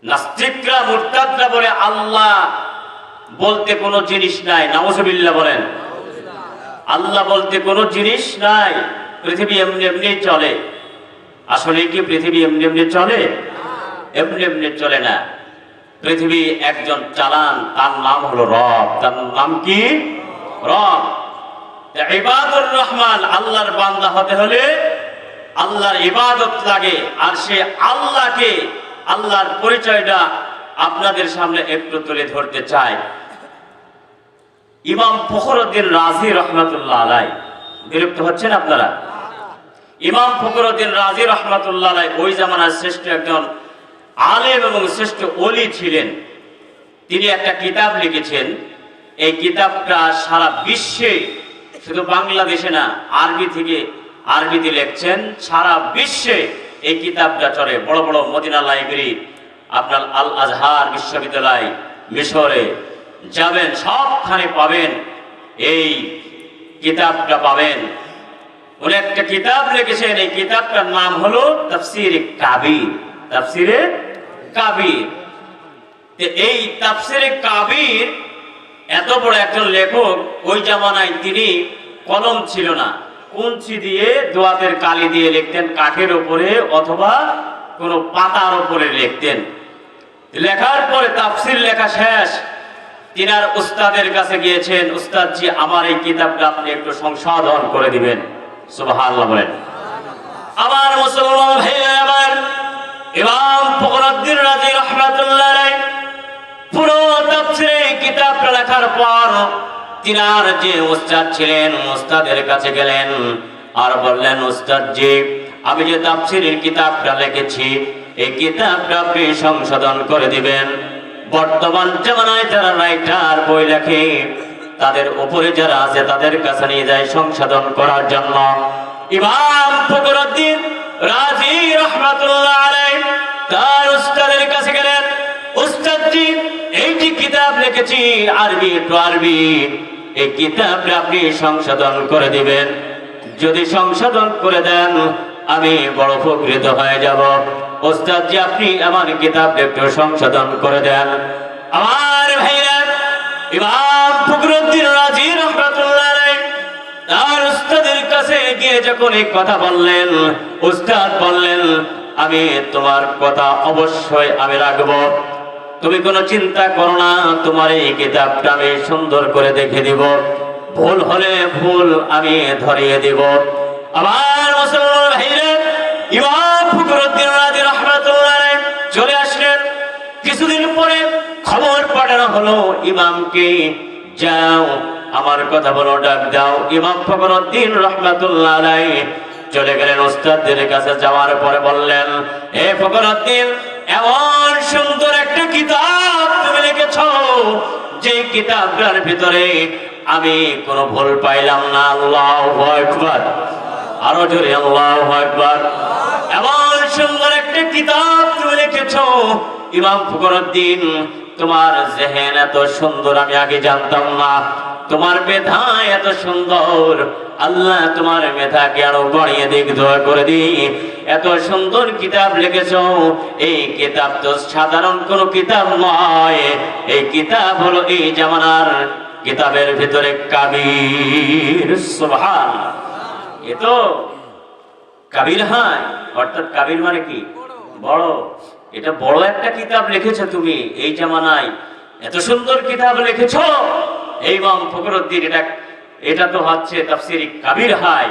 নাস্তিকরা মুরতাদরা বলে আল্লাহ বলতে কোনো জিনিস নাই। নাউজুবিল্লাহ বলেন। আল্লাহ বলতে কোনো জিনিস নাই, পৃথিবী এমনি এমনি চলে। আসলে কি পৃথিবী এমনি এমনি চলে? এমনি এমনি চলে না। পৃথিবী একজন চালান, তার নাম হলো রব। তার নাম কি? রব। ইবাদুর রহমান, আল্লাহর বান্দা হতে হলে আল্লাহর ইবাদত লাগে। আর সে আল্লাহকে, আল্লাহর পরিচয়টা আপনাদের সামনে একটু তুলে ধরতে চাই। ইমাম ফখরুদ্দিন রাজি রহমাতুল্লাহ আলাই, বিরক্ত হচ্ছেন আপনারা? ইমাম ফখরুদ্দিন রাজি রহমাতুল্লাহ আলাই ওই জামানার শ্রেষ্ঠ একজন আলেম এবং শ্রেষ্ঠ ওলি ছিলেন। তিনি একটা কিতাব লিখেছেন। এই কিতাবটা সারা বিশ্বে, শুধু বাংলাদেশে না, আরবিতে লিখছেন। সারা বিশ্বে এই কিতাবটা চলে। বড় বড় মদিনা লাইব্রেরি, আপনার আল আজহার বিশ্ববিদ্যালয়, মিশরে যাবেন, সবখানে পাবেন এই কিতাবটা পাবেন। উনি একটা কিতাব লিখেছেন, এই কিতাবটার নাম হলো তাফসীরে কাবীর। তাফসীরে কাবীর। এই তাফসীরে কাবীর এত বড় একজন লেখক, ওই জামানায় তিনি কলম ছিল না, কুঞ্চি দিয়ে দোয়াতের কালি দিয়ে লিখতেন, কাঠের উপরে অথবা কোনো পাতার উপরে লিখতেন। লেখার পরে তাফসীর লেখা শেষ, তিনার উস্তাদের কাছে গিয়েছেন, উস্তাদজি আমার এই কিতাবটা আপনি একটু সংশোধন করে দিবেন। সুবহানাল্লাহ বলেন। আমার মুসলমান ভাইরা, আমার ইমাম ফখরুদ্দিন রাজি রাহমাতুল্লাহ আলাইহি পুরো তাফসীরে কিতাবটা লেখার পর তিনার যে উস্তাদ ছিলেন, উস্তাদের কাছে গেলেন আর বললেন, উস্তাদজি আমি যে তাফসীরের কিতাবটা লিখেছি, এই কিতাবটা আপনি সংশোধন করে দিবেন। বর্তমান জামানায় যারা রাইটার বই লেখে, তাদের উপরে যারা আছে তাদের কাছে নিয়ে যায় সংশোধন করার জন্য। ইমাম ফখরুদ্দিন রাজি রাহমাতুল্লাহ আলাইহি তার উস্তাদের কাছে গেলেন, উস্তাদজি এই যে কিতাব লিখেছি আরবি টু আরবি, এই কিতাবটা আপনি সংশোধন করে দিবেন। যদি সংশোধন করে দেন আমি বড় উপকৃত হয়ে যাব। উস্তাদজি আপনি আমার কিতাবটা একটু সংশোধন করে দেন। আমার ভাইরা, ইমাম ফখরুদ্দিন রাজি রাহমাতুল্লাহ আলাইহি তার উস্তাদের কাছে গিয়ে যখন এই কথা বললেন, উস্তাদ বললেন, আমি তোমার কথা অবশ্যই আমি রাখবো, তুমি কোনো চিন্তা করো না, তোমার এই কিতাবটা আমি সুন্দর করে দেখে দিব, ভুল হলে ভুল আমি ধরিয়ে দিব। আমার মুসলমান ভাইরা, ইমাম ফখরুদ্দিন রাজি রাহমাতুল্লাহ আলাইহি চলে আসলেন। কিছুদিন পরে খবর পাঠানো হলো ইমামকে, যাও আমার কথা বলো, ডাক দাও। ইমাম ফখরুদ্দিন রাহমাতুল্লাহ আলাইহি চলে গেলেন উস্তাদের কাছে। যাওয়ার পরে বললেন, হে ফখরুদ্দিন, এমন সুন্দর একটা কিতাব তুমি লিখেছো, যে কিতাবটার ভিতরে আমি কোনো ভুল পাইলাম না। আল্লাহু আকবার, আরো জোরে আল্লাহু আকবার। এমন সুন্দর একটা কিতাব তুমি লিখেছো। ইমাম ফখরুদ্দিন, তোমার জেহেন এত সুন্দর আমি আগে জানতাম না, তোমার মেধা এত সুন্দর, আল্লাহ তোমার মেধাকে আরো বাড়িয়ে দিক, দোয়া করে দি। এত সুন্দর কিতাব লিখেছো, এই কিতাব তো সাধারণ কোনো কিতাব নয়, এই কিতাব হলো এই জামানার কিতাবের ভিতরে কাবীর। সুবহানাল্লাহ। এ তো কাবীর হয়, অর্থাৎ কাবীর মানে কি? বড়। এটা বড় একটা কিতাব লিখেছো তুমি, এই জামানায় এত সুন্দর কিতাব লিখেছো। ইমাম ফখরুদ্দিন, এটা তো হচ্ছে তাফসীরে কাবীর হয়।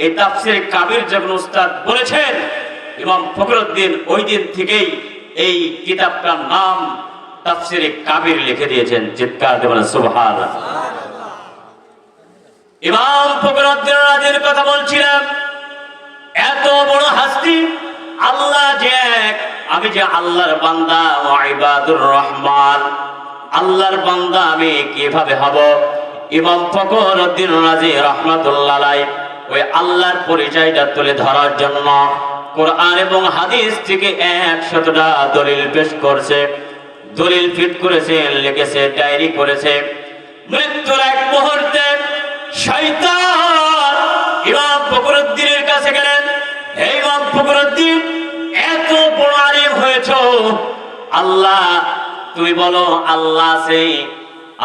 এই তাফসীরে কাবীর যখন উস্তাদ বলেছেন, ইমাম ফখরুদ্দিন ওই দিন থেকেই এই কিতাবটার নাম তাফসীরে কাবীর লিখে দিয়েছেন। চিৎকার দেবেন সুবহানাল্লাহ। ইমাম ফখরুদ্দিন রাজির কথা বলছিলাম। এত বড় হাস্তি, আল্লাহ যে এক, আমি যে আল্লাহর বান্দা, ইবাদুর রহমান, আল্লাহর বান্দা আমি কিভাবে হব? ইমাম ফখরুদ্দিন রাজি রাহমাতুল্লাহ আলাইহি ওই আল্লাহর পরিচয়টা তুলে ধরার জন্য কোরআন এবং হাদিস থেকে 100টা দলিল পেশ করছে, দলিল ফিট করেছে, লিখেছে, ডায়েরি করেছে। মৃত্যুর এক মুহূর্তে শয়তান ইমাম ফখরুদ্দিনের কাছে গেলেন, হে ইমাম ফখরুদ্দিন, এত বড় আলেম হয়েছো, আল্লাহ তুমি বলো আল্লাহ আছে,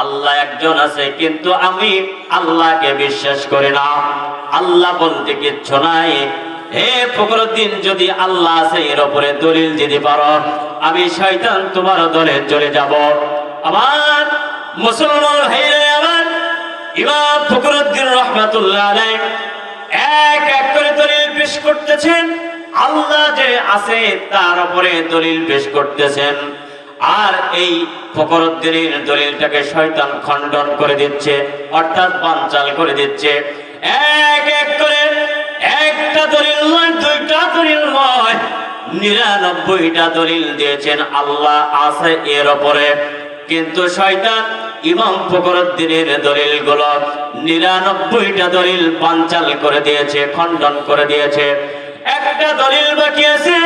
আল্লাহ একজন আছে, কিন্তু আমি আল্লাহকে বিশ্বাস করি না, আল্লাহ বলতে কিচ্ছু নাই। হে ফখরুদ্দিন, যদি আল্লাহ আছে এর উপরে দলিল দিতে পারো, আমি শয়তান তোমার দলে চলে যাব। আমার মুসলমান ভাইরা, আমার ইমাম ফখরুদ্দিন রহমাতুল্লাহ আলাইহি এক এক করে দলিল পেশ করতেছেন, আল্লাহ যে আছে তার উপরে দলিল পেশ করতেছেন। আর এই ফখরুদ্দিনের দলিলটাকে শয়তান খণ্ডন করে দিচ্ছে, অর্থাৎ বানচাল করে দিচ্ছে। এক এক করে একটা দলিল নয়, দুইটা দলিল নয়, 99টা দলিল দিয়েছেন আল্লাহ আছে এর উপরে। কিন্তু শয়তান ইমাম ফখরুদ্দিনের দলিলগুলো 99টা দলিল বানচাল করে দিয়েছে, খণ্ডন করে দিয়েছে। একটা দলিল বাকি আছে।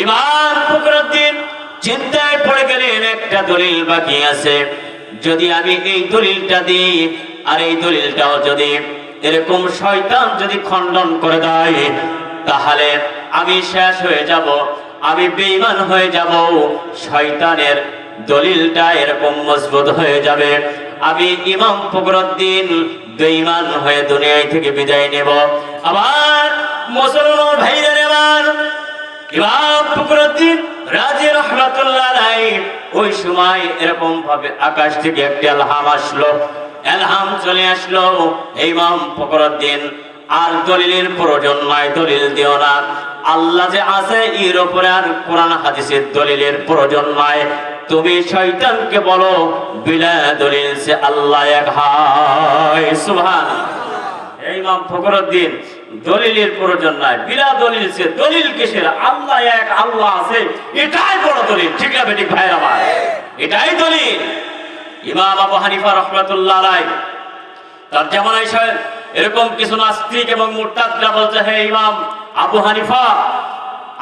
ইমাম ফখরুদ্দিন চিন্তায় পড়ে গেলেন, একটা দলিল বাকি আছে, যদি আমি এই দলিলটা দিই আর এই দলিলটাও যদি এরকম শয়তান যদি খণ্ডন করে দেয়, তাহলে আমি শেষ হয়ে যাব, আমি বেঈমান হয়ে যাব, শয়তানের দলিলটা এরকম মজবুত হয়ে যাবে, আমি ইমাম ফখরুদ্দিন বেঈমান হয়ে দুনিয়া থেকে বিদায় নেব। আবার মুসলমান ভাইরা, আমার ইমাম ফখরুদ্দিন রাজি রহমাতুল্লাহ আলাইহি ওই সময় এরকম ভাবে আকাশ থেকে একটা ইলহাম আসলো, ইলহাম চলে আসলো, ইমাম ফখরুদ্দিন আর দলিলের প্রয়োজন নয়, দলিল দিও না, আল্লাহ যে আছে এর উপরে আর কোরআন হাদিসের দলিলের প্রয়োজন নয়, তুমি শয়তানকে বলো বিলা দলিল সে আল্লাহ এক হয়। সুবহানাল্লাহ। ইমাম ফখরুদ্দিন দলিলের প্রয়োজন নাই, বিলা দলিল সে, দলিল কিসের, আল্লাহ এক, আল্লাহ আছে, এটাই বড় দলিল। ঠিক না বেঠিক ভাই আমার? এটাই দলিল। ইমাম আবু হানিফা রাহমাতুল্লাহ আলাইহি তার জামানায় এরকম কিছু নাস্তিক এবং মুরতাদরা বলছে, হে ইমাম আবু হানিফা,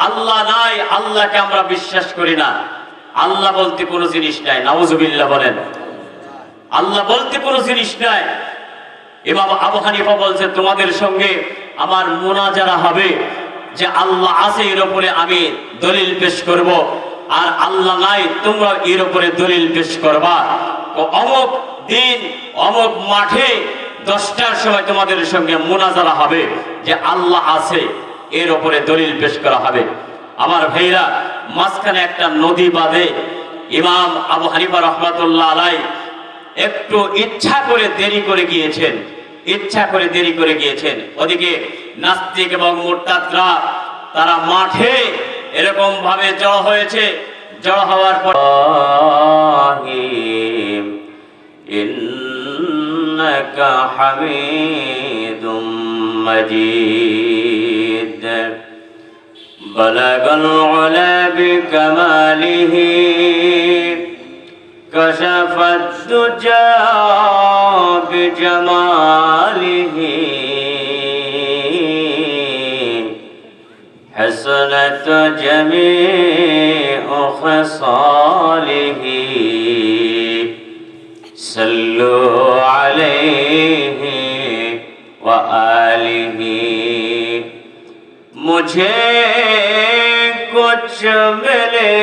আল্লাহ নাই, আল্লাহকে আমরা বিশ্বাস করি না, আল্লাহ বলতে কোনো জিনিস নাই। নাউজুবিল্লাহ বলেন, আল্লাহ বলতে কোনো জিনিস নাই। ইমাম আবু হানিফা বলছে, তোমাদের সঙ্গে আমার মুনাজারা হবে যে আল্লাহ আছে এর উপরে আমি দলিল পেশ করব, আর আল্লাহ নাই তোমরা এর উপরে দলিল পেশ করবা। অমুক দিন অমুক মাঠে 10টার সময় তোমাদের সঙ্গে মুনাজারা হবে যে আল্লাহ আছে, এর উপরে দলিল পেশ করা হবে। আমার ভাইরা, মাঝখানে একটা নদী বাঁধে ইমাম আবু হানিফা রাহমাতুল্লাহ আলাইহি একটু ইচ্ছা করে দেরি করে গিয়েছেন, ইচ্ছা করে দেরি করে গিয়েছেন। ওদিকে নাস্তিক এবং মুরতাদরা তারা মাঠে এরকম ভাবে জড়ো হয়েছে। জড়ো হওয়ার পর ইন্নাকা হামিদুম মাজিদ বালাগাল উলা বিকামালিহি কশফাত দুজা বিজামালিহি حسنت جميع خصاله صلوا عليه وآله मुझे कुछ मिले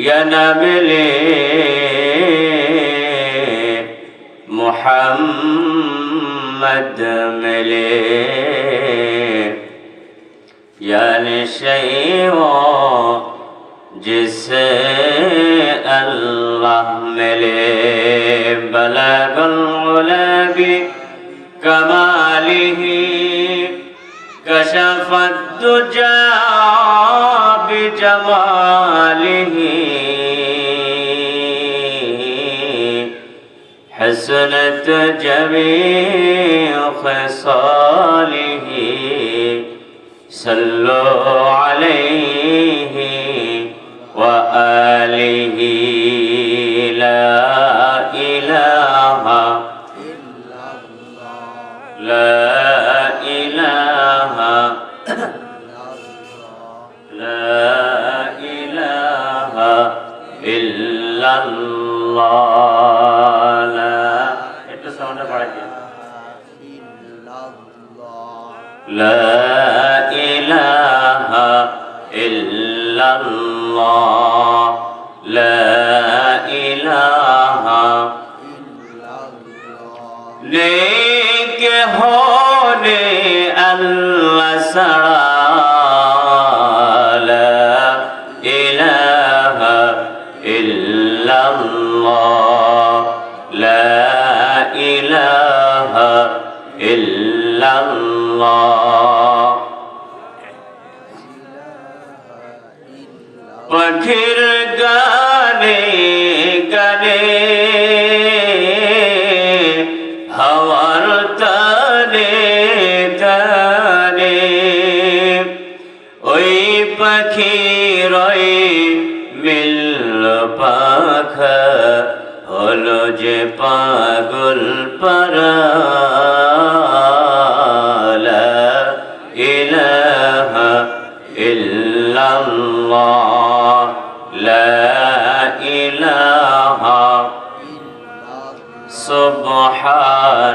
या न मिले मुहम्मद मिले यानी शैओ जिसे अल्लाह मिले बलगल उला बि कमालिही कशफत दुजा बिजमालिही हसनत जमीअ खसालिही सल्लु अलैहि व आलिहि ला इलाहा ला इलाहा ला इलाहा इल्लल्लाह। একটু সাউন্ডটা বাড়াই দিন। লা ইলাহা ইল্লাল্লাহ লা ইলাহা নেক হলে আল্লাহ ছাড়া লা ইলাহা ইল্লাল্লাহ লা ইলাহা ইল্লাল্লাহ। পাখির গানে গানে হাওয়ার তানে তানে ওই পাখির মিল পাখা হলো যে পাগল পারা লা ইলাহা ইল্লাল্লাহ লা ইলাহা সুবহানাল্লাহ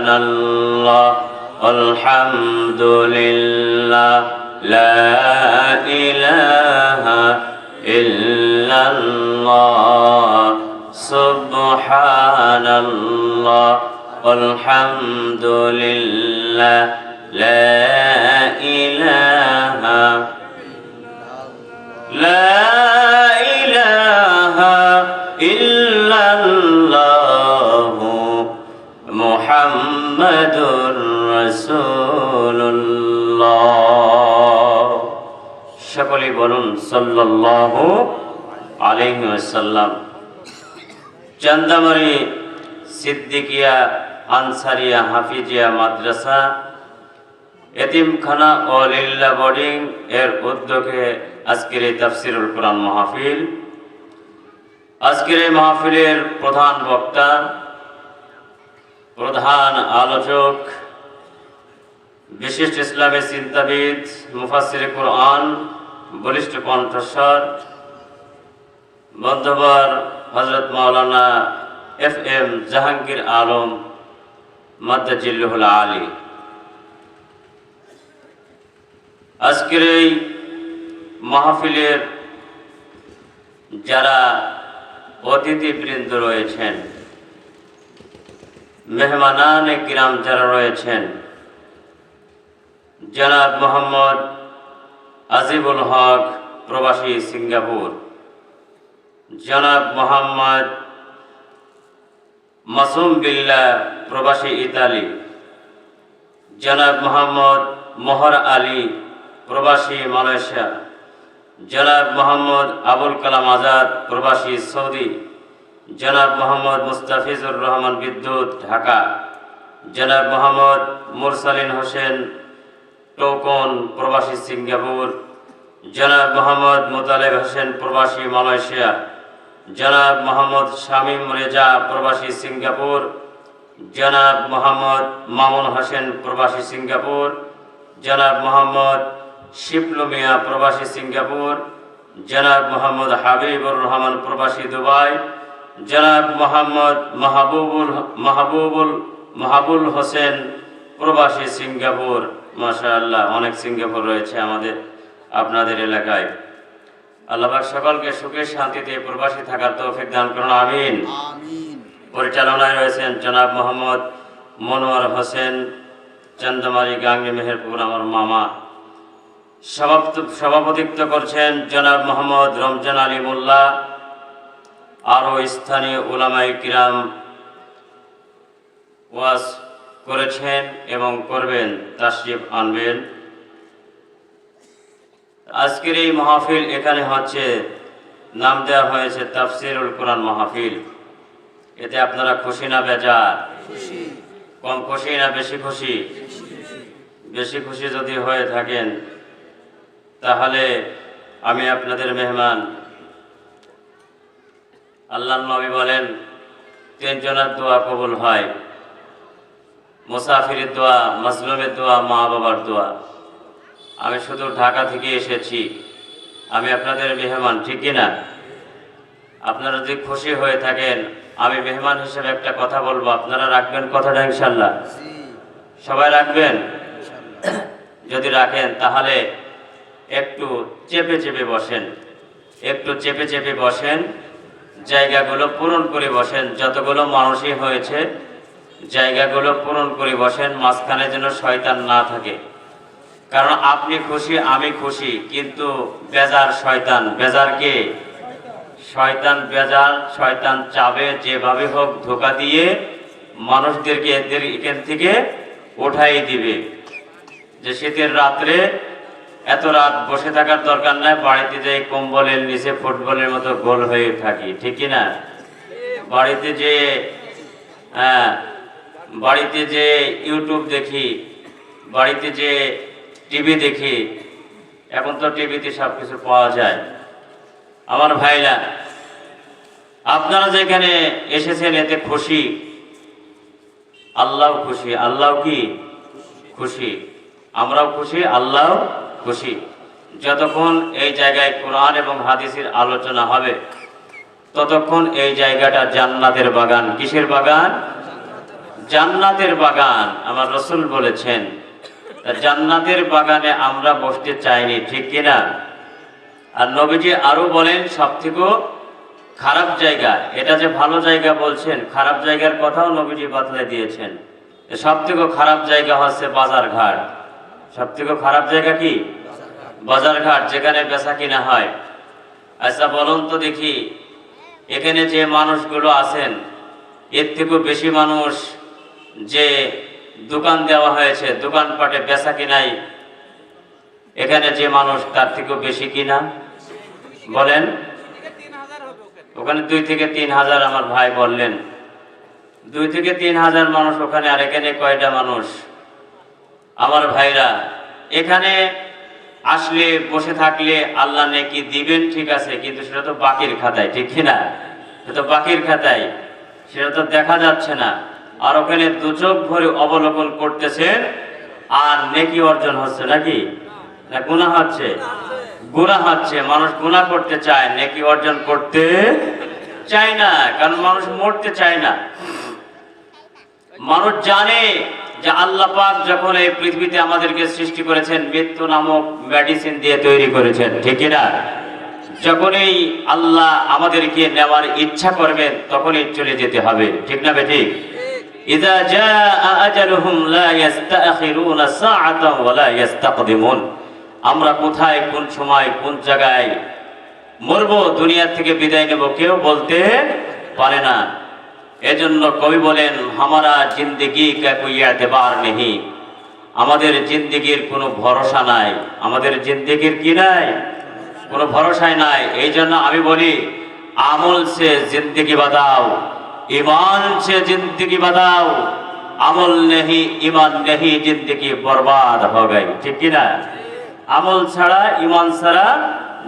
আলহামদুলিল্লাহ লা ইলাহা ইল্লাল্লাহ সুবহানাল্লাহ আলহামদুলিল্লাহ লা ইলাহা লা ইলাহা ইল্লাল্লাহ মুহাম্মাদুর রাসূলুল্লাহ। সকলে বলুন সাল্লাল্লাহু আলাইহি ওয়াসাল্লাম। চান্দামারি সিদ্দিকিয়া আনসারিয়া হাফিজিয়া মাদ্রাসা এতিমখানা ও লিল্লা বোর্ডিং এর উদ্যোগে আজকের এই তাফসিরুল কোরআন মাহফিল। আজকের এই মাহফিলের প্রধান বক্তা, প্রধান আলোচক, বিশিষ্ট ইসলামী চিন্তাবিদ, মুফাসসিরে কোরআন, বলিষ্ঠ কণ্ঠস্বর, বন্ধুবর হযরত মাওলানা FM জাহাঙ্গীর আলম মাদ্দাজিল্লুহুল আলী। আজকের এই মাহফিলের যারা অতিথিবৃন্দ রয়েছেন, মেহমানানে কিরাম যারা রয়েছেন, জনাব মোহাম্মদ আজিবুল হক প্রবাসী সিঙ্গাপুর, জনাব মোহাম্মদ মাসুম বিল্লাহ প্রবাসী ইতালি, জনাব মোহাম্মদ মোহর আলী প্রবাসী মালয়েশিয়া, জনাব মোহাম্মদ আবুল কালাম আজাদ প্রবাসী সৌদি, জনাব মোহাম্মদ মুস্তাফিজুর রহমান বিদ্যুৎ ঢাকা, জনাব মোহাম্মদ মুরসালিন হোসেন টোকন প্রবাসী সিঙ্গাপুর, জনাব মোহাম্মদ মোতালেব হোসেন প্রবাসী মালয়েশিয়া, জনাব মোহাম্মদ শামীম রেজা প্রবাসী সিঙ্গাপুর, জনাব মোহাম্মদ মামুন হোসেন প্রবাসী সিঙ্গাপুর, জনাব মোহাম্মদ শিবলু মিয়া প্রবাসী সিঙ্গাপুর, জনাব মোহাম্মদ হাবিবুর রহমান প্রবাসী দুবাই, জনাব মোহাম্মদ মাহবুবুল হোসেন প্রবাসী সিঙ্গাপুর। মাশাআল্লাহ, অনেক সিঙ্গাপুর রয়েছে আমাদের আপনাদের এলাকায়। আল্লাহ পাক সকলকে সুখে শান্তিতে প্রবাসী থাকার তৌফিক দান করুন, আমিন। পরিচালনায় রয়েছেন জনাব মোহাম্মদ মনোয়ার হোসেন চান্দামারি গাঙ্গি মেহেরপুর, আমার মামা। সভাপতিত্ব করছেন জনাব মোহাম্মদ রমজান আলী মোল্লা। আরও স্থানীয় উলামায়ে কিরাম ওয়াজ করেছেন এবং করবেন, তাশরিফ আনবেন। আজকের এই মাহফিল এখানে হচ্ছে, নাম দেওয়া হয়েছে তাফসিরুল কোরআন মাহফিল। এতে আপনারা খুশি না বেজার? কম খুশি না বেশি খুশি? বেশি খুশি যদি হয়ে থাকেন তাহলে আমি আপনাদের মেহমান। আল্লাহর নবী বলেন, তিনজনের দোয়া কবুল হয়, মুসাফিরের দোয়া, মাজলুমের দোয়া, মা বাবার দোয়া। আমি শুধু ঢাকা থেকে এসেছি, আমি আপনাদের মেহমান, ঠিক কিনা? আপনারা যদি খুশি হয়ে থাকেন, আমি মেহমান হিসেবে একটা কথা বলবো, আপনারা রাখবেন কথাটা ইনশাল্লাহ? সবাই রাখবেন? যদি রাখেন তাহলে একটু চেপে চেপে বসেন, একটু চেপে চেপে বসেন, জায়গাগুলো পূরণ করে বসেন। যতগুলো মানুষই হয়েছে জায়গাগুলো পূরণ করে বসেন, মাঝখানে যেন শয়তান না থাকে। কারণ আপনি খুশি, আমি খুশি, কিন্তু বেজার শয়তান। বেজার কে? শয়তান বেজার। শয়তান চাবে যেভাবে হোক ধোঁকা দিয়ে মানুষদেরকে এদের এখান থেকে উঠাই দিবে। যে শীতের রাত্রে এত রাত বসে থাকার দরকার নাই, বাড়িতে যে কম্বলের নিচে ফুটবলের মতো গোল হয়ে থাকি, ঠিক কিনা? বাড়িতে যে বাড়িতে যে ইউটিউব দেখি, বাড়িতে যে টিভি দেখি, এখন তো টিভিতে সব কিছু পাওয়া যায়। আমার ভাইরা, আপনারা যেখানে এসেছেন এতে খুশি, আল্লাহ খুশি। আল্লাহ কি খুশি? আমরাও খুশি, আল্লাহ খুশি। যতক্ষণ এই জায়গায় কোরআন এবং হাদিসের আলোচনা হবে ততক্ষণ এই জায়গাটা জান্নাতের বাগান। কিসের বাগান? জান্নাতের বাগান। আমার রাসূল বলেছেন, জান্নাতের বাগানে আমরা বসতে চাইনি, ঠিক কিনা? আর নবীজি আরো বলেন, সবথেকে খারাপ জায়গা, এটা যে ভালো জায়গা বলছেন, খারাপ জায়গার কথাও নবীজি বাতলে দিয়েছেন। সবথেকে খারাপ জায়গা হচ্ছে বাজার ঘাট। সবথেকে খারাপ জায়গা কি? বাজার ঘাট, যেখানে বেচা কিনা হয়। আচ্ছা বলুন তো দেখি, এখানে যে মানুষগুলো আছেন এর থেকেও বেশি মানুষ যে দোকান দেওয়া হয়েছে, দোকানপাটে বেচা কিনাই, এখানে যে মানুষ তার থেকেও বেশি কিনা? বলেন। ওখানে 2 থেকে 3 হাজার আমার ভাই বললেন, 2 থেকে 3 হাজার মানুষ ওখানে। আর এখানে কয়টা মানুষ? আমার ভাইরা, এখানে আসলে বসে থাকলে আল্লাহ নেকি দিবেন, ঠিক আছে, কিন্তু সেটা তো বাকির খাতায়, ঠিক কিনা? সেটা তো বাকির খাতায়, সেটা তো দেখা যাচ্ছে না। আর ওখানে 2 চোখ ভরে অবলোকন করতেছেন আর নেকি অর্জন হচ্ছে নাকি? না গুনাহ হচ্ছে? গুনাহ হচ্ছে। মানুষ গুনাহ করতে চায়, নেকি অর্জন করতে চায় না, কারণ মানুষ মরতে চায় না। মানুষ জানে যে আল্লাহ পাক যখন এই পৃথিবীতে আমাদেরকে সৃষ্টি করেছেন, মৃত্যু নামক মেডিসিন দিয়ে তৈরি করেছেন, ঠিক কিনা? যখনই আল্লাহ আমাদেরকে নেওয়ার ইচ্ছা করবেন তখনই চলে যেতে হবে, ঠিক না বেঠিক? ইযা জাআ আজালুহুম লা ইস্তাখিরুনা সাআতান ওয়া লা ইস্তাকদিমুন। আমরা কোথায়, কোন সময়, কোন জায়গায় মরবো, দুনিয়া থেকে বিদায় নেব, কেউ বলতে পারে না। এজন্য কবি বলেন, হামারা জিন্দেগি কা কোই এতবার নেহি। আমাদের জিন্দেগির কোনো ভরসা নাই। আমাদের জিন্দেগির কি নাই? কোনো ভরসাই নাই। এই জন্য আমি বলি, আমল সে জিন্দেগি বাদাও, ईमान से जिंदगी बताओ, আমল নেহি ইমান নেহি, জিন্দেগি বরবাদ हो गई, ঠিক কি না? আমল ছাড়া, ইমান ছাড়া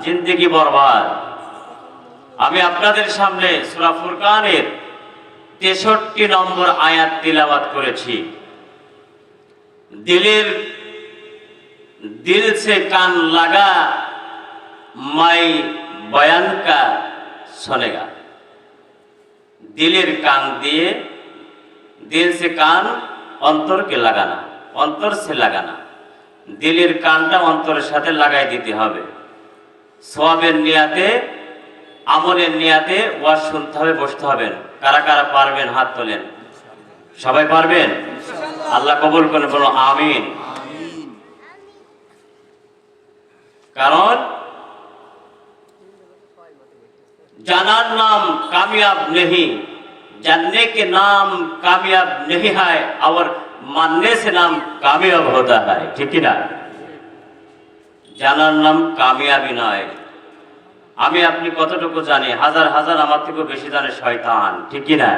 জিন্দেগি বরবাদ। আমি আপনাদের সামনে সূরা ফুরকানের 63 নম্বর আয়াত তিলাওয়াত করেছি। दिल से कान लगा मैं बयान का सुनेगा। दिलेर कान दिए, दिल से कान अंतर के लगाना, अंतर से लगाना। दिलेर कानटा अंतरेर साथे लागाई दिते हबे। सवाबेर नियाते, আমলের নিয়াতে ওয়াজ শুনতে হবে, বসতে হবেন। কারা কারা পারবেন হাত তোলেন। সবাই পারবেন? আল্লাহ কবুল করেন, বলো আমিন। কারণ জানার নাম कामयाब नहीं, जानने के नाम कामयाब नहीं है और मानने से नाम कामयाब होता है, ठीक है ना? জানার নাম কামিয়াবি নয়। আমি আপনি কতটুকু জানি? হাজার হাজার আমার থেকেও বেশি জানে শয়তান, ঠিক কি না?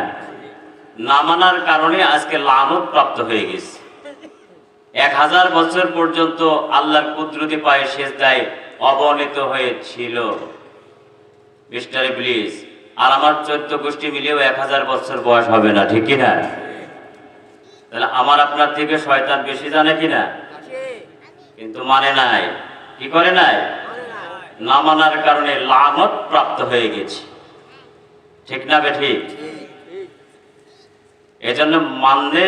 না মানার কারণে আজকে লানত প্রাপ্ত হয়ে গেছে। 1000 বছর পর্যন্ত আল্লাহর কুদরতি পায়ে সিজদায় অবনীত হয়েছিল মিস্টার ইবলিস। আর আমার 14 গোষ্ঠী মিলেও 1000 বছর বয়স হবে না, ঠিক কি না? তাহলে আমার আপনার থেকে শয়তান বেশি জানে কিনা? কিন্তু মানে নাই। কি করে নাই? না মানার কারণে লানত প্রাপ্ত হয়ে গেছে, ঠিক না বেঠিক? এজন্য মাননে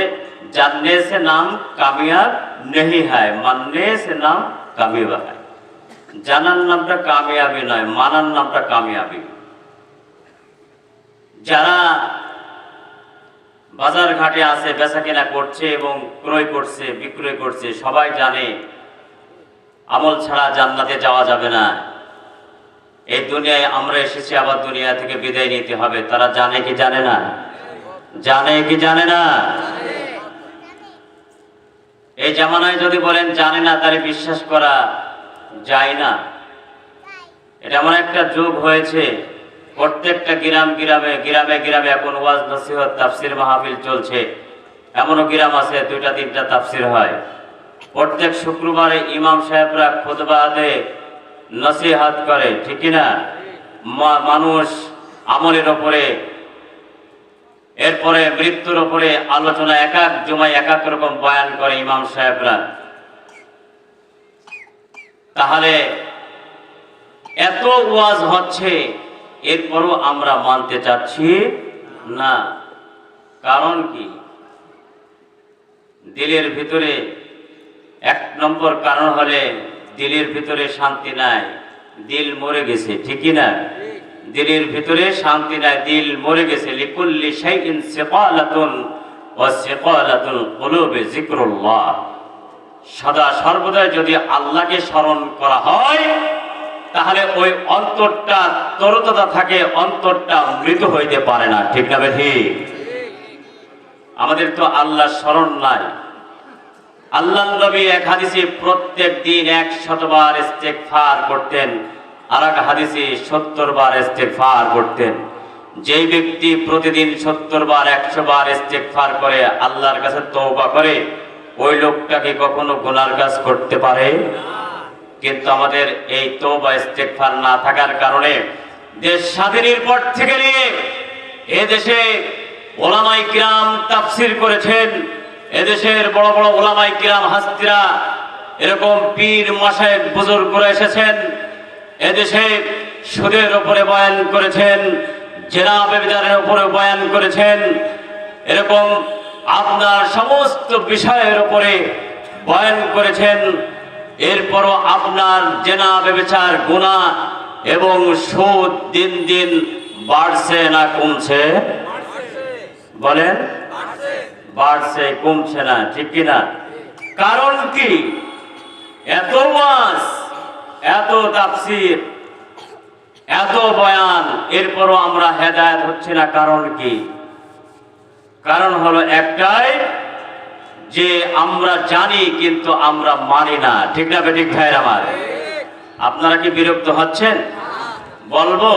जानने से नाम कामयाब नहीं है, मानने से नाम कामयाब है। জানার নামটা কামিয়াবি নয়, মানার নামটা কামিয়াবি। যারা বাজার ঘাটে আছে, বেচা কেনা করছে এবং ক্রয় করছে, বিক্রয় করছে, সবাই জানে আমল ছাড়া জান্নাতে যাওয়া যাবে না। এই দুনিয়ায় আমরা এসেছি, আবার দুনিয়া থেকে বিদায় নিতে হবে। তারা জানে কি জানে না? জানে কি জানে না? এই জামানায় যদি বলেন জানে না, তাহলে বিশ্বাস করা যায় না। এটা এমন একটা যুগ হয়েছে, প্রত্যেকটা গ্রামে এখন ওয়াজ নসিহত তাফসির মাহফিল চলছে। এমনও গ্রাম আছে 2টা-3টা তাফসির হয়। প্রত্যেক শুক্রবারে ইমাম সাহেবরা খুতবা দেয়, নসিহত করে, ঠিক না? মানুষ আমলের ওপরে, এরপরে মৃত্যুর ওপরে আলোচনা, এক এক জুমায় এক এক রকম বয়ান করে ইমাম সাহেবরা। তাহলে এত ওয়াজ হচ্ছে, এরপরও আমরা মানতে চাচ্ছি না। কারণ কি? দিলের ভিতরে 1 নম্বর কারণ হলে দিলের ভিতরে শান্তি নাই, দিল মরে গেছে, ঠিকই না? দিলের ভিতরে শান্তি নাই, দিল মরে গেছে। লিকুল্লি শাইইন সিকালাতুন ওয়া সিকালাতুল কুলুবি যিকরুল্লাহ। সদা সর্বদা যদি আল্লাহকে স্মরণ করা হয়, তাহলে ওই অন্তরটা তরতাজা থাকে, অন্তরটা মৃত হইতে পারে না, ঠিক না বেঠি? আমাদের তো আল্লাহর স্মরণ নাই। আল্লাহর নবী এক হাদিসে প্রত্যেক দিন 100 বার ইস্তেগফার করতেন, আর এক হাদিসে 70 বার ইস্তেগফার করতেন। যেই ব্যক্তি প্রতিদিন 70 বার 100 বার ইস্তেগফার করে, আল্লাহর কাছে তওবা করে, ওই লোকটাকে কখনো গুনার কাজ করতে পারে? কিন্তু আমাদের এই তওবা ইস্তেগফার না থাকার কারণে দেশ স্বাধীনের পর থেকে নিয়ে এদেশে ওলামায়ে কিরাম তাফসীর করেছেন। এদেশের বড় বড় ওলামায়ে কিরাম হাস্তিরা, এরকম পীর মাশায়েখ বুজুর্গরা এসেছেন। এদেশে সুদের উপরে বয়ান করেছেন, জেনা ব্যভিচারের উপরে বয়ান করেছেন, এরকম আপনার সমস্ত বিষয়ের উপরে বয়ান করেছেন। এরপরও আপনার জেনা ব্যভিচার গুনাহ এবং সুদ দিন দিন বাড়ছে না কমছে? বলেন, বাড়ছে, কমছে না, ঠিক কিনা? কারণ কি? এত ওয়াজ, এত তাফসীর, এত বয়ান, এরপরও আমরা হেদায়েত হচ্ছে না। কারণ কি? কারণ হলো একটাই, যে আমরা জানি কিন্তু আমরা মানি না, ঠিক না বেঠিক ভাইয়ের আমার? আপনারা কি বিরক্ত হচ্ছেন? বলবো,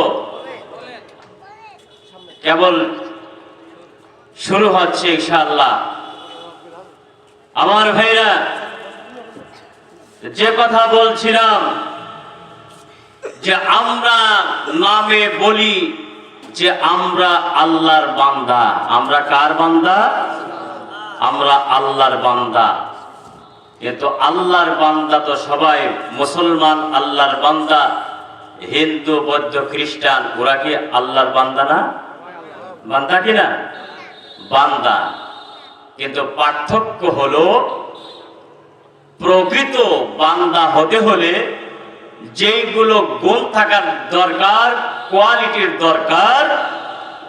কেবল শুরু হচ্ছে ইনশাআল্লাহ। আমার ভাইরা, যে কথা বলছিলাম, যে আমরা নামে বলি যে আমরা আল্লাহর বান্দা। আমরা কার বান্দা? আমরা আল্লাহর বান্দা। কিন্তু আল্লাহর বান্দা তো সবাই মুসলমান আল্লাহর বান্দা, হিন্দু বৌদ্ধ খ্রিস্টান ওরা কি আল্লাহর বান্দা না? বান্দা কি না? বান্দা। কিন্তু পার্থক্য হলো, প্রকৃত বান্দা হতে হলে যেগুলো গুণ থাকার দরকার, কোয়ালিটির দরকার,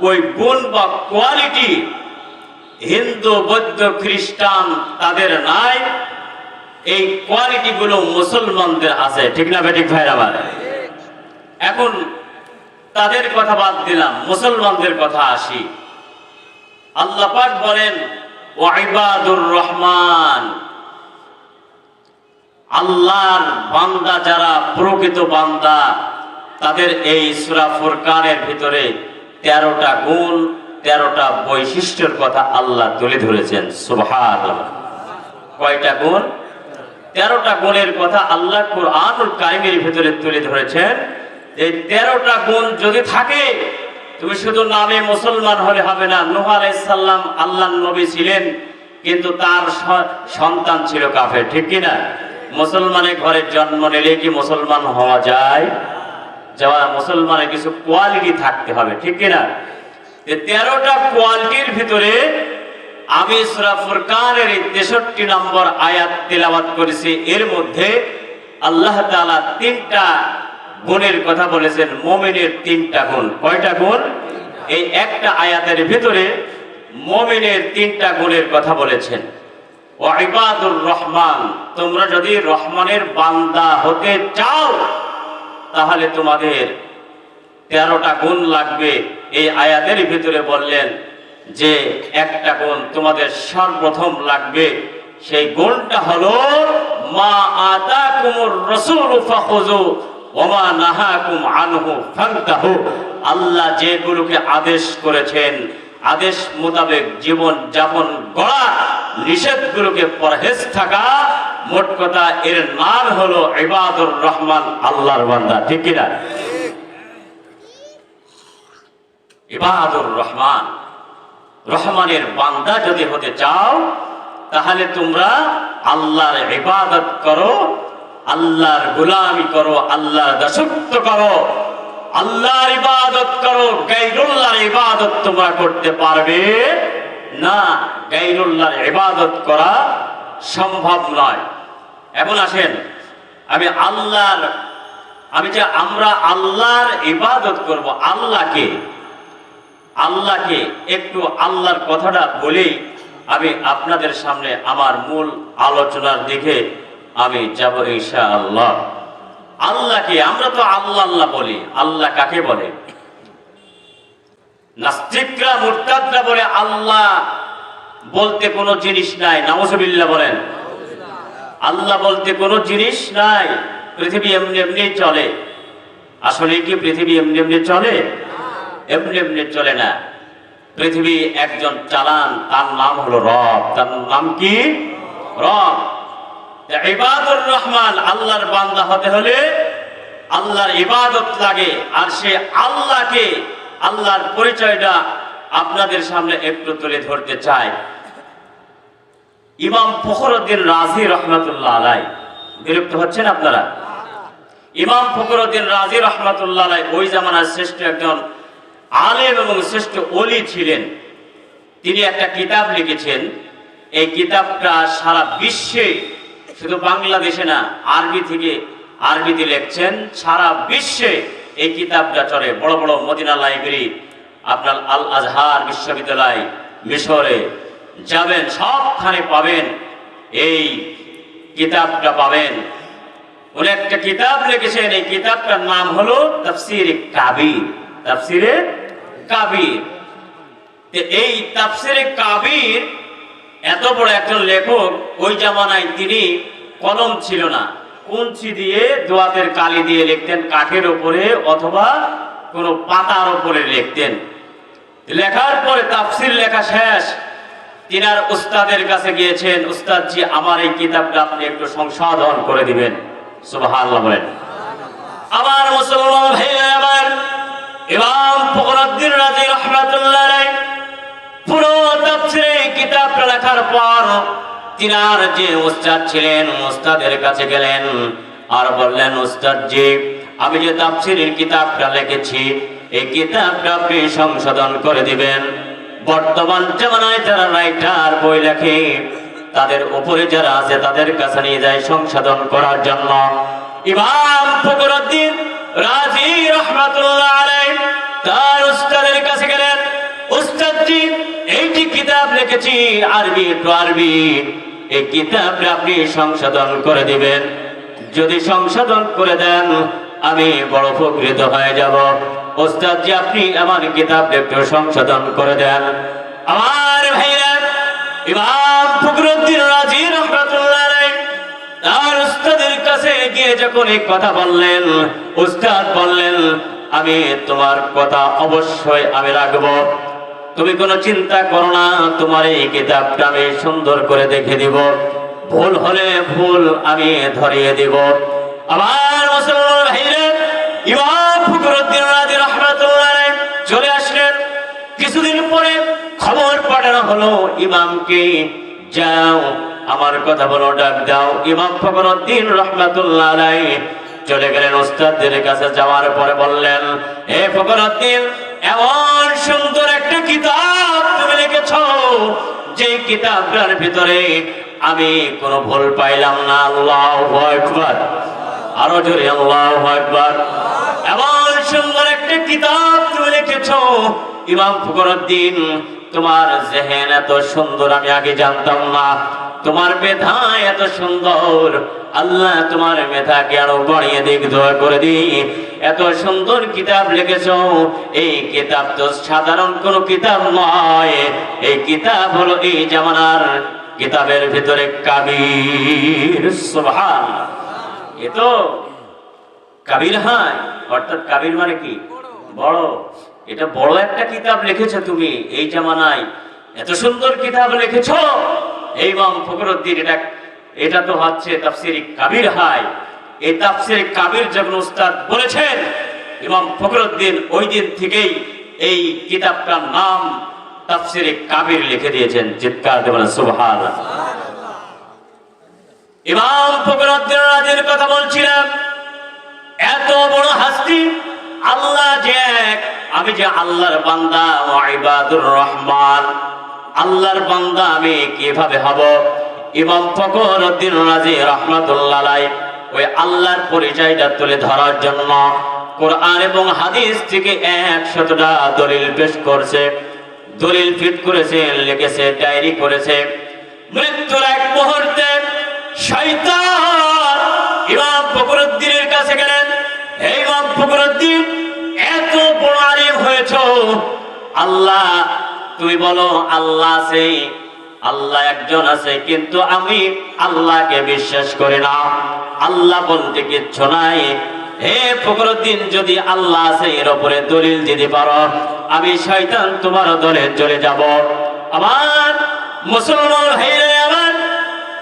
ওই গুণ বা কোয়ালিটি হিন্দু বৌদ্ধ খ্রিস্টান তাদের নাই। এই কোয়ালিটি গুলো মুসলমানদের আছে, ঠিক না বেঠিক ভাইরা আমার? এখন তাদের কথা বাদ দিলাম, মুসলমানদের কথা আসি। আল্লাহ পাক বলেন, ওয়া ইবাদুর রহমান, আল্লাহর বান্দা যারা প্রকৃত বান্দা, তাদের এই সূরা ফুরকানের ভিতরে 13টা গুণ, 13টা বৈশিষ্ট্যের কথা আল্লাহ তুলে ধরেছেন। সুবহানাল্লাহ। কয়টা গুণ? 13টা গুণের কথা আল্লাহ কুরআনুল কারীমের ভিতরে তুলে ধরেছেন। এই 13টা গুণ যদি থাকে, তুমি শুধু নামে মুসলমান হলে হবে না। নূহ আলাইহিস সালাম আল্লাহর নবী ছিলেন, কিন্তু তার সন্তান ছিল কাফের, ঠিক কি না? মুসলমানের ঘরে জন্ম নিলে কি মুসলমান হওয়া যায়? যাওয়া মুসলমানের কিছু কোয়ালিটি থাকতে হবে, ঠিক কি না? 13টা কোয়ালিটির ভিতরে আমি সূরা ফুরকানের 63 নম্বর আয়াত তেলাওয়াত করেছি। এর মধ্যে আল্লাহ তাআলা তিনটা গুণের কথা বলেছেন, মুমিনের তিনটা গুণ। কয়টা গুণ? এই একটা আয়াতের ভিতরে মুমিনের তিনটা গুণের কথা বলেছেন। ওয়া ইবাদুর রহমান, তোমরা যদি রহমানের বান্দা হতে চাও তাহলে তোমাদের 13টা গুণ লাগবে। এই আয়াতের ভিতরে বললেন যে একটা গুণ তোমাদের সর্বপ্রথম লাগবে, সেই গুণটা হলো মা আতাকুমুর রাসূলু ফাখুযু ওয়া মা নাহাকুম আনহু ফান্তাহু। আল্লাহ যেগুলোকে আদেশ করেছেন আদেশ মোতাবেক জীবন যাপন করা, নিষেধগুলোকে পরহেজ থাকা, মোট কথা এর নাম হলো ইবাদুর রহমান, আল্লাহর বান্দা। ঠিক কিনা? ইবাদুর রহমান, রহমানের বান্দা যদি হতে চাও তাহলে তোমরা আল্লাহর ইবাদত করো, আল্লাহর গোলামি করো, আল্লাহর দাসত্ব করো, আল্লাহর ইবাদত করো। গায়রুল্লাহর ইবাদত তোমরা করতে পারবে না, গায়রুল্লাহর ইবাদত করা সম্ভব নয়। এখন আসেন, আমরা আল্লাহর ইবাদত করব, আল্লাহকে একটু আল্লাহর কথাটা বলেই আমি আপনাদের সামনে আমার মূল আলোচনার দিকে আমি যাব ইনশাআল্লাহ। আল্লাহকে আমরা তো আল্লাহ আল্লাহ বলি, আল্লাহ কাকে বলে? নাস্তিকরা মুরতাদরা বলে আল্লাহ বলতে কোনো জিনিস নাই। নাউজুবিল্লাহ বলেন। আল্লাহ বলতে কোনো জিনিস নাই, পৃথিবী এমনি এমনি চলে। আসলে কি পৃথিবী এমনি এমনি চলে? এমনি এমনি চলে না। পৃথিবী একজন চালান, তার নাম হলো রব। তার নাম কি? রব। ইবাদুর রহমান, আল্লাহর বান্দা হতে হলে আল্লাহর ইবাদত লাগে। আর সে আল্লাহকে, আল্লাহর পরিচয়টা আপনাদের সামনে একটু তুলে ধরতে চাই। ইমাম ফখরুদ্দিন রাজি রহমাতুল্লাহ আলাইহি, বিরক্ত হচ্ছেন আপনারা? ইমাম ফখরুদ্দিন রাজি রহমাতুল্লাহ আলাইহি ওই জামানার শ্রেষ্ঠ একজন আলেম এবং শ্রেষ্ঠ ওলি ছিলেন। তিনি একটা কিতাব লিখেছেন। এই কিতাবটা সারা বিশ্বে, শুধু বাংলাদেশে না, আরবিতে লিখছেন, সারা বিশ্বে এই কিতাবটা চলে। বড় বড় মদিনা লাইব্রেরি, আপনার আল আজহার বিশ্ববিদ্যালয়, মিশরে যাবেন, সবখানে পাবেন এই কিতাবটা পাবেন। উনি একটা কিতাব লিখেছেন, এই কিতাবটার নাম হলো তাফসীরে কাবীর। তাফসীরে কাবীর। এই তাফসীরে কাবীর, এত বড় একজন লেখক, ওই জামানায় তিনি কলম ছিল না, কুঞ্চি দিয়ে দোয়াতের কালি দিয়ে লিখতেন, কাঠের উপরে অথবা কোনো পাতার উপরে লিখতেন। লেখার পরে তাফসীর লেখা শেষ, তিনার উস্তাদের কাছে গিয়েছেন, উস্তাদ জি আমার এই কিতাবটা আপনি একটু সংশোধন করে দিবেন। সুবহানাল্লাহ বলেন। আমার মুসলমান ভাইরা, আমার ইমাম ফখরুদ্দিন রাজি রাহমাতুল্লাহ আলাইহি পুরো তাফসীরে কিতাবটা লেখার পর তিনার যে উস্তাদ ছিলেন, উস্তাদের কাছে গেলেন আর বললেন, উস্তাদ জি আমি যে তাফসীরের কিতাবটা লিখেছি এই কিতাবটা আপনি সংশোধন করে দিবেন। বর্তমান জামানায় যারা রাইটার বই লেখে তাদের উপরে যারা আছে তাদের কাছে নিয়ে যায় সংশোধন করার জন্য। ইমাম ফখরুদ্দিন রাজি রাহমাতুল্লাহ আলাইহি তার উস্তাদের কাছে গেলেন, উস্তাদ জি এই যে কিতাব লিখেছি আরবি টু আরবি, এই কিতাবটা আপনি সংশোধন করে দিবেন। যদি সংশোধন করে দেন আমি বড় উপকৃত হয়ে যাব। উস্তাদ জি আপনি আমার কিতাবটা একটু সংশোধন করে দেন। আমার ভাইরা, ইমাম ফখরুদ্দিন রাজি রাহমাতুল্লাহ আলাইহি তার উস্তাদের কাছে গিয়ে যখন এই কথা বললেন, উস্তাদ বললেন, আমি তোমার কথা অবশ্যই আমি রাখবো, তুমি কোনো চিন্তা করো না, তোমার এই কিতাবটা আমি সুন্দর করে দেখে দিব, ভুল হলে ভুল আমি ধরিয়ে দিব। আমার মুসলমান ভাইরা, ইমাম ফখরুদ্দিন রাজি রাহমাতুল্লাহ আলাইহি চলে আসলেন। কিছুদিন পরে খবর পাঠানো হলো ইমামকে, যাও আমার কথা বলো, ডাক দাও। ইমাম ফখরুদ্দিন রাহমাতুল্লাহ আলাইহি চলে গেলেন উস্তাদের কাছে। যাওয়ার পরে বললেন, হে ফখরুদ্দিন, এমন সুন্দর একটা কিতাব তুমি লিখেছ, যে কিতাবটার ভিতরে আমি কোনো ভুল পাইলাম না। আল্লাহু আকবার। আরো জোরে আল্লাহু আকবার। এমন সুন্দর একটা কিতাব তুমি লিখেছো ইমাম ফখরুদ্দীন, তোমার জেহেন এত সুন্দর আমি আগে জানতাম না, তোমার মেধা এত সুন্দর, আল্লাহ তোমার মেধাকে আরো বাড়িয়ে দিক, দোয়া করে দিই। এত সুন্দর কিতাব লিখেছো, এই কিতাব তো সাধারণ কোনো কিতাব নয়, এই কিতাব হলো এই জামানার কিতাবের ভিতরে কাবীর। সুবহানাল্লাহ। এ তো কাবীর, হ্যাঁ, অর্থাৎ কাবীর মানে কি? বড়। এটা বড় একটা কিতাব লিখেছো তুমি এই জামানায়, এত সুন্দর কিতাব লিখেছো এই ইমাম ফখরুদ্দীন। এটা তো হচ্ছে তাফসীর কাবীর। হয় এই তাফসীর কাবীর যখন উস্তাদ বলেছেন, ইমাম ফখরুদ্দীন ওই দিন থেকেই এই কিতাবটার নাম তাফসীর কাবীর লিখে দিয়েছেন। চিৎকার দিয়ে বলেন সুবহানাল্লাহ। ইমাম ফখরুদ্দীন রাজির কথা বলছিলাম। এত বড় হাস্তি, আল্লাহ যে এক, আমি যে আল্লাহর বান্দা, ইবাদুর রহমান, আল্লাহর বান্দা আমি কিভাবে হব? ইমাম ফখরুদ্দীন রাজি রাহমাতুল্লাহ আলাইহি ওই আল্লাহর পরিচয়টা তুলে ধরার জন্য কোরআন এবং হাদিস থেকে 100টা দলিল পেশ করছে, দলিল ফিট করেছে, লিখেছে, ডায়েরি করেছে। মৃত্যুর এক মুহূর্তে শয়তান ইমাম ফখরুদ্দীনের কাছে গেলেন, হে ইমাম ফখরুদ্দীন, এত বড় আলেম হয়েছো, আল্লাহ তুমি বলো আল্লাহ আছে, আল্লাহ একজন আছে, কিন্তু আমি আল্লাহকে বিশ্বাস করি না, আল্লাহ বলতে কিচ্ছু নাই। হে ফখরুদ্দীন, যদি আল্লাহ আছে এর উপরে দলিল দিতে পারো, আমি শয়তান তোমার দলে চলে যাব। আমার মুসলমান ভাইরা, আমার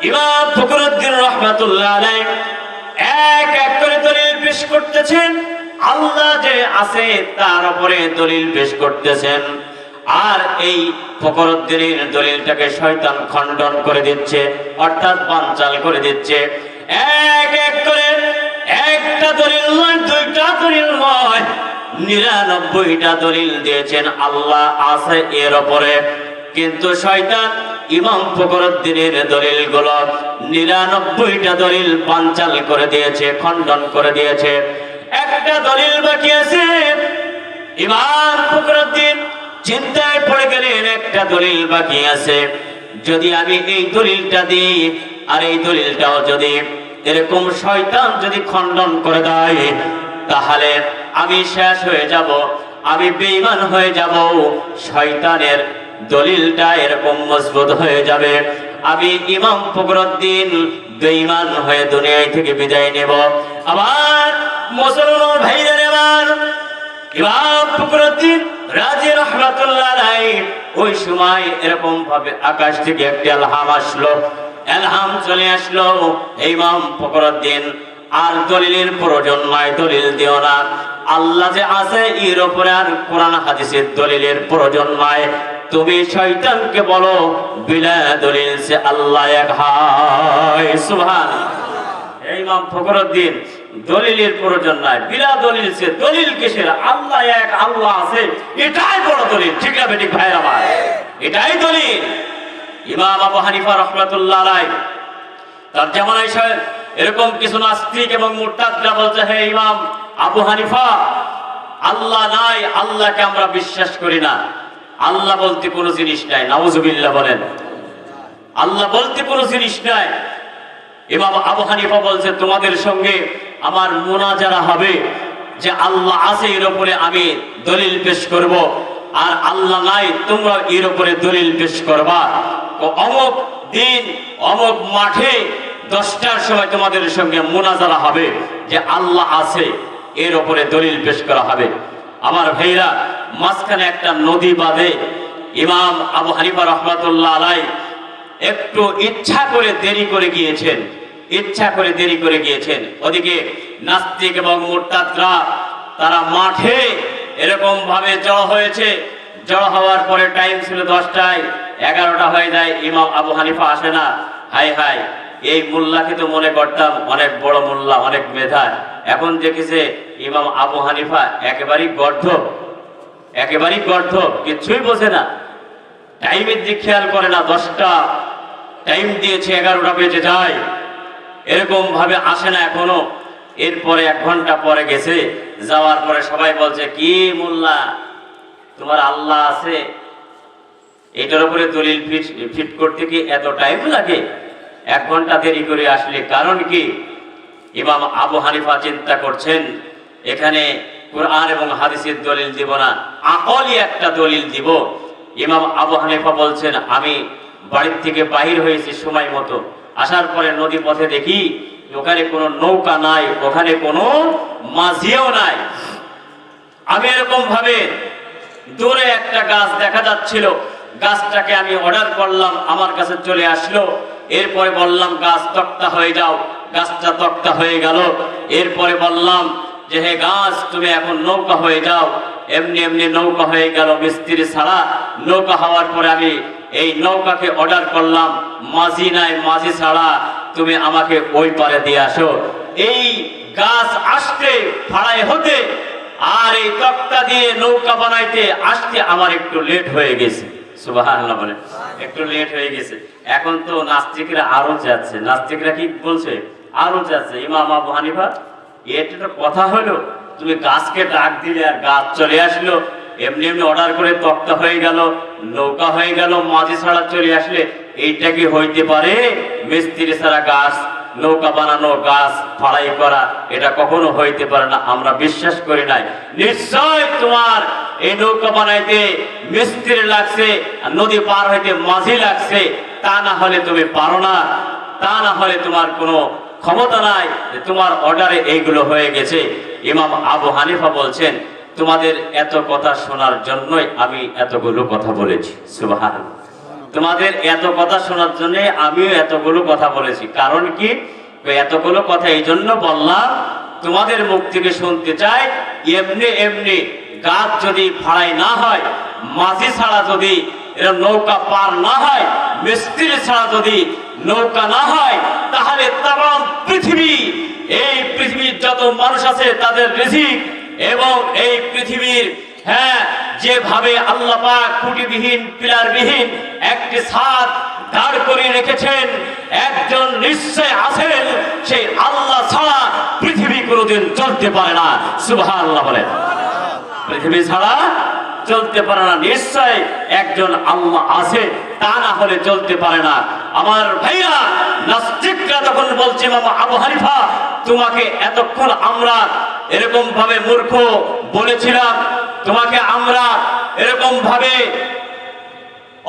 ইমাম ফখরুদ্দীন রাহমাতুল্লাহ আলাইহি এক এক করে দলিল পেশ করতেছেন, আল্লাহ যে আছে তার উপরে দলিল পেশ করতেছেন। আর এই ফখরুদ্দীনের দলিলটাকে শয়তান খণ্ডন করে দিচ্ছে, অর্থাৎ বানচাল করে দিচ্ছে। এক এক করে একটা দলিল নয়, দুইটা দলিল নয়, 99টা দলিল দিয়েছেন আল্লাহ আছে এর উপরে। কিন্তু শয়তান ইমাম ফখরুদ্দীনের দলিলগুলো 99টা দলিল বানচাল করে দিয়েছে, খণ্ডন করে দিয়েছে। একটা দলিল বাকি আছে। ইমাম ফখরুদ্দীন চিন্তায় পড়ে গেলেন, একটা দলিল বাকি আছে, যদি আমি এই দলিলটা দিই আর এই দলিলটাও যদি এরকম শয়তান যদি খণ্ডন করে দেয়, তাহলে আমি শেষ হয়ে যাব, আমি বেঈমান হয়ে যাব, শয়তানের দলিলটা এরকম মজবুত হয়ে যাবে, আমি ইমাম ফখরুদ্দীন বেঈমান হয়ে দুনিয়া থেকে বিদায় নেব। আবার মুসলমান ভাইরা, আমার ইমাম ফখরুদ্দীন রাজি রাহমাতুল্লাহ আলাইহি ওই সময় এরকম ভাবে আকাশ থেকে একটা ইলহাম আসলো, ইলহাম চলে আসলো, ইমাম ফখরুদ্দীন আর দলিলের প্রয়োজন নাই, দলিল দিও না, আল্লাহ যে আছে এর উপরে আর কোরআন হাদিসের দলিলের প্রয়োজন নাই, তুমি শয়তানকে বলো বিনা দলিল সে আল্লাহ এক হয়। সুবহানাল্লাহ। ইমাম ফখরুদ্দীন দলিলের প্রয়োজন নাই, বিনা দলিল সে, দলিল কিসের? আল্লাহ এক, আল্লাহ আছে, এটাই বড় দলিল। ঠিক না বেঠিক ভাইরা আমার? এটাই দলিল। ইমাম আবু হানিফা রাহমাতুল্লাহ আলাইহি তার জামানায় এরকম কিছু নাস্তিক এবং মুরতাদরা বলছে, হে ইমাম আবু হানিফা, আল্লাহ নাই, আল্লাহকে আমরা বিশ্বাস করি না, আল্লাহ বলতে কোনো জিনিস নাই। নাউজুবিল্লাহ বলেন, আল্লাহ বলতে কোনো জিনিস নাই। ইমাম আবু হানিফা বলছে, তোমাদের সঙ্গে আমার মুনাজারা হবে যে আল্লাহ আছে এর উপরে আমি দলিল পেশ করব, আর আল্লাহ নাই তোমরা এর উপরে দলিল পেশ করবা। অমুক দিন অমুক মাঠে 10টার সময় তোমাদের সঙ্গে মুনাজারা হবে যে আল্লাহ আছে, এর উপরে দলিল পেশ করা হবে। আমার ভাইরা, মাঝখানে একটা নদী বাঁধে ইমাম আবু হানিফা রাহমাতুল্লাহ আলাইহি একটু ইচ্ছা করে দেরি করে গিয়েছেন, ইচ্ছা করে দেরি করে গিয়েছেন। ওদিকে নাস্তিক এবং মুরতাদরা তারা মাঠে এরকম ভাবে জড়ো হয়েছে। জড়ো হওয়ার পরে টাইম ছিল 10টায়, 11টা হয়ে যায়, ইমাম আবু হানিফা আসে না। হাই হাই, এই মোল্লাকে তো মনে করতাম অনেক বড় মোল্লা, অনেক মেধা, এখন দেখেছে ইমাম আবু হানিফা একেবারেই গর্ধ, একেবারেই গর্ধ, কিছুই বোঝে না, টাইমের দিক খেয়াল করে না। 10টা টাইম দিয়েছে, 11টা বেজে যায়, এরকম ভাবে আসে না এখনো। এরপরে 1 ঘন্টা পরে গেছে, যাওয়ার পরে সবাই বলছে, কি মোল্লা তোমার আল্লাহ আছে, এটার উপরে দলিল ফিট করতে কি এত টাইম লাগে? 1 ঘন্টা দেরি করে আসলে কারণ কি? ইমাম আবু হানিফা চিন্তা করছেন, এখানে কোরআন এবং হাদিসের দলিল দিব না, আকলি একটা দলিল দিব। ইমাম আবু হানিফা বলছেন, আমি বাড়ির থেকে বাহির হয়েছি সময় মতো, আসার পরে নদী পথে দেখি ওখানে কোনো নৌকা নাই, ওখানে কোনো মাঝিও নাই। আমি এরকম ভাবে দূরে একটা গাছ দেখা যাচ্ছিল, গাছটাকে আমি অর্ডার করলাম, আমার কাছে চলে আসলো। এরপরে বললাম গাছ তক্তা হয়ে যাও, গাছটা তক্তা হয়ে গেল। এরপরে বললাম যে হে গাছ তুমি এখন নৌকা হয়ে যাও, এমনি এমনি নৌকা হয়ে গেল মিস্ত্রি ছাড়া। নৌকা হওয়ার পরে আমি এই নৌকাকে অর্ডার করলাম, মাঝি নাই, মাঝি ছাড়া তুমি আমাকে ওই পারে দিয়ে আসো। এই গাছ আসতে ভাড়ায় হতে আর এই তক্তা দিয়ে নৌকা বানাইতে আসতে আমার একটু লেট হয়ে গেছে। সুবহানাল্লাহ বলে, একটু লেট হয়ে গেছে। এখন তো নাস্তিকরা আরো যাচ্ছে, নাস্তিকরা কি বলছে? আরো যাচ্ছে। ইমাম আবু হানিফা, এটা তো কথা হলো, তুমি গাছকে ডাক দিলে আর গাছ চলে আসলো, এমনি এমনি অর্ডার করে তক্তা হয়ে গেল, নৌকা হয়ে গেল, মাঝি ছাড়া চলে আসলে এইটা কি হইতে পারে? মিস্ত্রি ছাড়া গাছ নৌকা বানানো, গাছ ফাড়াই করা, এটা কখনো হইতে পারে না, আমরা বিশ্বাস করি নাই। নিশ্চয় তোমার এই নৌকা বানাইতে মিস্ত্রি লাগছে, নদী পার হইতে মাঝি লাগছে, তা না হলে তুমি পারো না, তা না হলে তোমার কোনো ক্ষমতা নাই, তোমার অর্ডারে এইগুলো হয়ে গেছে। ইমাম আবু হানিফা বলছেন, তোমাদের এত কথা শোনার জন্যই আমি এতগুলো কথা বলেছি। সুবহানাল্লাহ, তোমাদের এত কথা শোনার জন্য আমিও এতগুলো কথা বলেছি। কারণ কি? এতগুলো কথা এই জন্য বললাম, তোমাদের মুখ থেকে শুনতে চাই, এমনি এমনি গাছ যদি ফাড়াই না হয়, মাঝি ছাড়া যদি এরা নৌকা পার না হয়, মিস্ত্রি ছাড়া যদি নৌকা না হয়, তাহলে তাম পৃথিবী, এই পৃথিবীর যত মানুষ আছে তাদের রিজিক এবং এই পৃথিবীর যেভাবে আল্লাহ পাক খুঁটিবিহীন পিলারবিহীন একটি ছাদ দাঁড় করে রেখেছেন, একজন নিশ্চয় আছেন, সেই আল্লাহ ছাড়া পৃথিবী কোনোদিন চলতে পারে না। সুবহানাল্লাহ বলেন, পৃথিবী ছাড়া চলতে পারে না, নিশ্চয় একজন আল্লাহ আছে, তা না হলে চলতে পারে না। আমার ভাইরা, নাস্তিকরা তখন বলছে, মামা আবু হানিফা তোমাকে এতক্ষণ আমরা এরকম ভাবে মূর্খ বলেছিলাম, তোমাকে আমরা এরকম ভাবে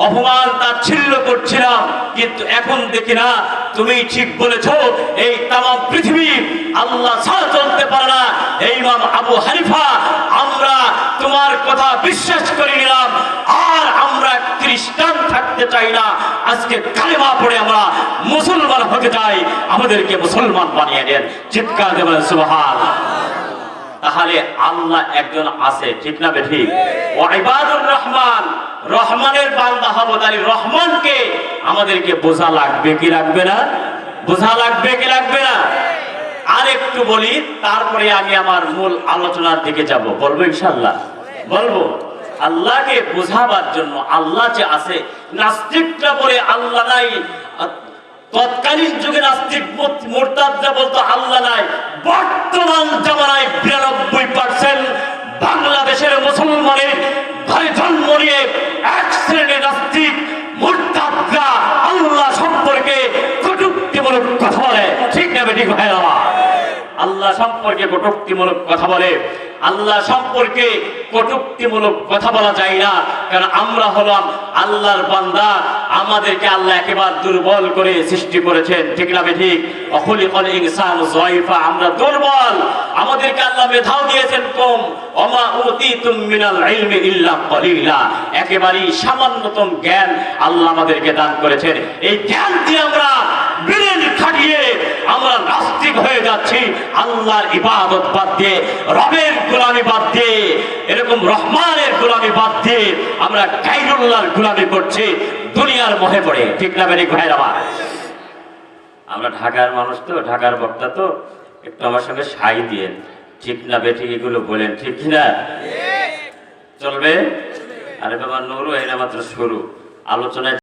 অপমান তাচ্ছিল্য করছিলাম, কিন্তু এখন দেখি না তুমি ঠিক বলেছো, এই তাম পৃথিবী আল্লাহ ছাড়া চলতে পারে না। এই ইমাম আবু হানিফা, আমরা তোমার কথা বিশ্বাস করে নিলাম, আর আমরা খ্রিস্টান থাকতে চাই না, আজকে কালেমা পড়ে আমরা মুসলমান হতে চাই, আমাদেরকে মুসলমান বানিয়ে দেন। চিৎকার দেবেন সুবহানাল্লাহ। তাহলে আল্লাহ একজন আছে, ঠিক না বেঠিক? ওয়াইবাদুর রহমান, রহমানের বান্দা হব, তাই রহমানকে আমাদেরকে বোঝা লাগবে কি লাগবে না? বোঝা লাগবে কি লাগবে না? আর একটু বলি, তারপরে আমি আমার মূল আলোচনার দিকে যাব। বলবো ইনশাআল্লাহ, বলবো। আল্লাহকে বোঝাবার জন্য, আল্লাহ যে আছে, নাস্তিকরা বলে আল্লাহ নাই, তৎকালীন যুগে নাস্তিক মুরতাদরা বলতো আল্লাহ নাই। বর্তমান জামানায় 92% বাংলাদেশের মুসলমানের ঘরে জন্ম নিয়ে এক শ্রেণীর নাস্তিক মুরতাদরা আল্লাহ সম্পর্কে কটূক্তিমূলক কথা বলে। ঠিক না বেঠিক ভাইরা? আল্লাহ সম্পর্কে কটূক্তিমূলক কথা বলে। আল্লাহ সম্পর্কে কটূক্তিমূলক কথা বলা যায় না, কারণ আমরা হলাম আল্লাহর বান্দা, আমাদেরকে আল্লাহ একেবারে দুর্বল করে সৃষ্টি করেছেন। ঠিক না বেঠিক? অখলিকাল ইনসানু যায়ফা, আমরা দুর্বল, আমাদেরকে আল্লাহ মেধাও দিয়েছেন কম। ওমা উতিতুম মিনাল ইলমি ইল্লা কলিলা, একেবারেই সামান্যতম জ্ঞান আল্লাহ আমাদেরকে দান করেছেন। এই জ্ঞান দিয়ে আমরা ব্রেন খাটিয়ে আমরা নাস্তিক হয়ে যাচ্ছি, আল্লাহর ইবাদত বাদ দিয়ে, রবের গোলামি বাদ দিয়ে, এরকম রহমানের গোলামি বাদ দিয়ে আমরা গায়রুল্লাহর গোলামি করছি দুনিয়ার মোহে পড়ে। ঠিক না বেঠিক ভাইরা? আমরা ঢাকার মানুষ তো, ঢাকার বক্তা তো, একটু আমার সঙ্গে সাই দিয়ে ঠিক না বেঠিক এগুলো বলেন, ঠিক না? চলবে? আরে বাবা নুরু, এরা মাত্র শুরু, আলোচনায়